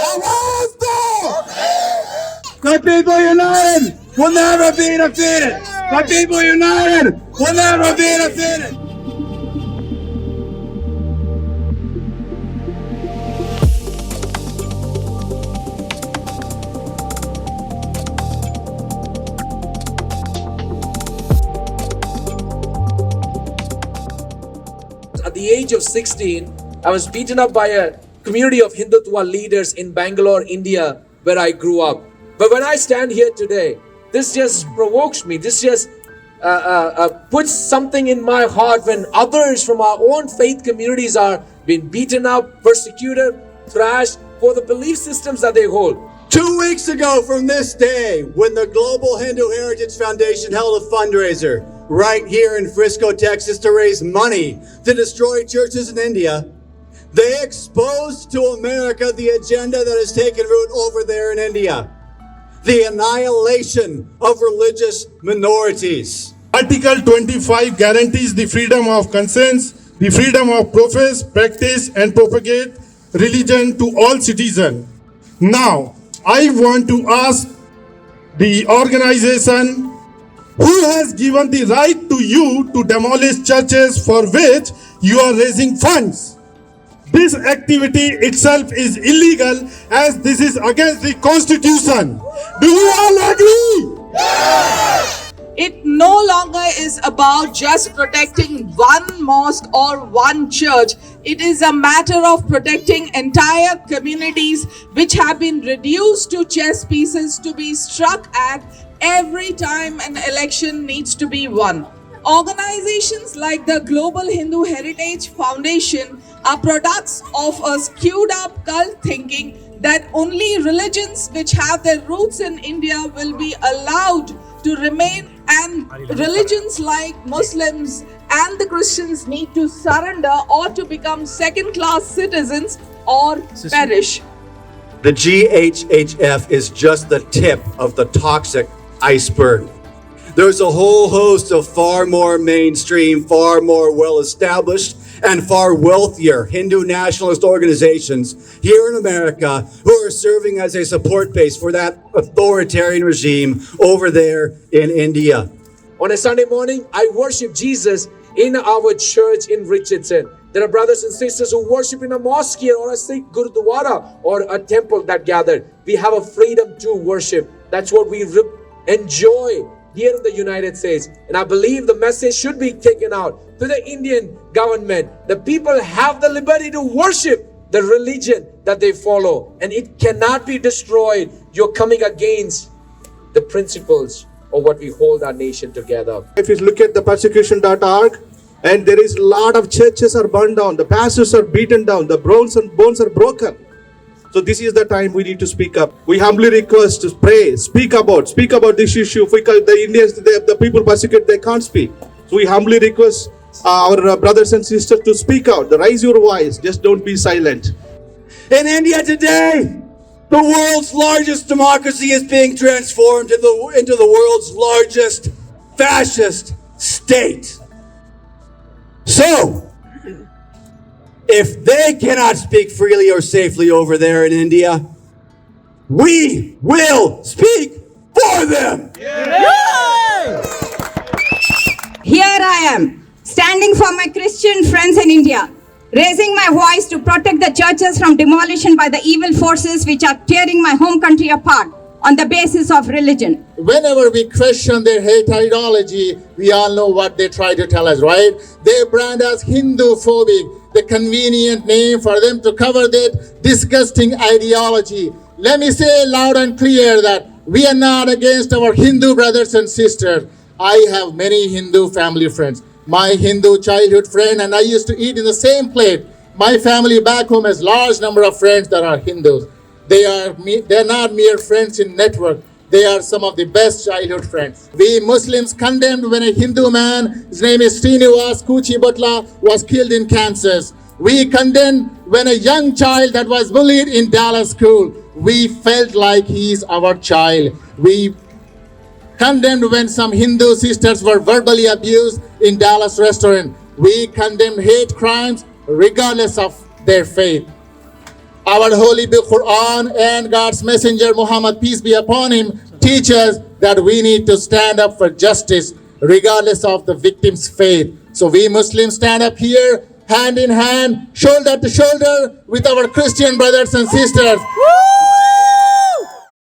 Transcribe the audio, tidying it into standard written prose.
आवाज दो! The people united will never be defeated. The people united will never be defeated. At the age of 16, I was beaten up by a community of Hindutva leaders in Bangalore, India, where I grew up. But when I stand here today, this just provokes me. This just puts something in my heart when others from our own faith communities are being beaten up, persecuted, thrashed for the belief systems that they hold. 2 weeks ago from this day, when the Global Hindu Heritage Foundation held a fundraiser right here in Frisco, Texas, to raise money to destroy churches in India, they exposed to America the agenda that has taken root over there in India. The annihilation of religious minorities. Article 25 guarantees the freedom of conscience, the freedom of profess, practice and propagate religion to all citizens. Now, I want to ask the organization who has given the right to you to demolish churches for which you are raising funds. This activity itself is illegal as this is against the Constitution. Do you all agree? It no longer is about just protecting one mosque or one church. It is a matter of protecting entire communities which have been reduced to chess pieces to be struck at every time an election needs to be won. Organizations like the Global Hindu Heritage Foundation are products of a skewed up cult thinking that only religions which have their roots in India will be allowed to remain, and religions like Muslims and the Christians need to surrender or to become second-class citizens or perish. The GHHF is just the tip of the toxic iceberg. There's a whole host of far more mainstream, far more well-established, and far wealthier Hindu nationalist organizations here in America who are serving as a support base for that authoritarian regime over there in India. On a Sunday morning, I worship Jesus in our church in Richardson. There are brothers and sisters who worship in a mosque here or a Sikh Gurudwara or a temple that gathered. We have a freedom to worship. That's what we enjoy here in the United States. And I believe the message should be taken out to the Indian government. The people have the liberty to worship the religion that they follow, and it cannot be destroyed. You're coming against the principles of what we hold our nation together. If you look at the persecution.org, and there is a lot of churches are burned down, the pastors are beaten down, the bones are broken. So this is the time we need to speak up. We humbly request to pray, speak about this issue. If the Indians, the people persecuted, they can't speak. So we humbly request our brothers and sisters to speak out, to raise your voice, just don't be silent. In India today, the world's largest democracy is being transformed into the world's largest fascist state. So, if they cannot speak freely or safely over there in India, we will speak for them. Here I am, standing for my Christian friends in India, raising my voice to protect the churches from demolition by the evil forces which are tearing my home country apart on the basis of religion. Whenever we question their hate ideology, we all know what they try to tell us, right? They brand us Hindu-phobic, the convenient name for them to cover that disgusting ideology. Let me say loud and clear that we are not against our Hindu brothers and sisters. I have many Hindu family friends. My Hindu childhood friend and I used to eat in the same plate. My family back home has large number of friends that are Hindus. They're not mere friends in network. They are some of the best childhood friends. We Muslims condemned when a Hindu man, his name is Srinivas Kuchibutla, was killed in Kansas. We condemned when a young child that was bullied in Dallas school. We felt like he is our child. We condemned when some Hindu sisters were verbally abused in Dallas restaurant. We condemned hate crimes regardless of their faith. Our holy book Quran and God's messenger Muhammad, peace be upon him, teach us that we need to stand up for justice regardless of the victim's faith. So we Muslims stand up here, hand in hand, shoulder to shoulder with our Christian brothers and sisters.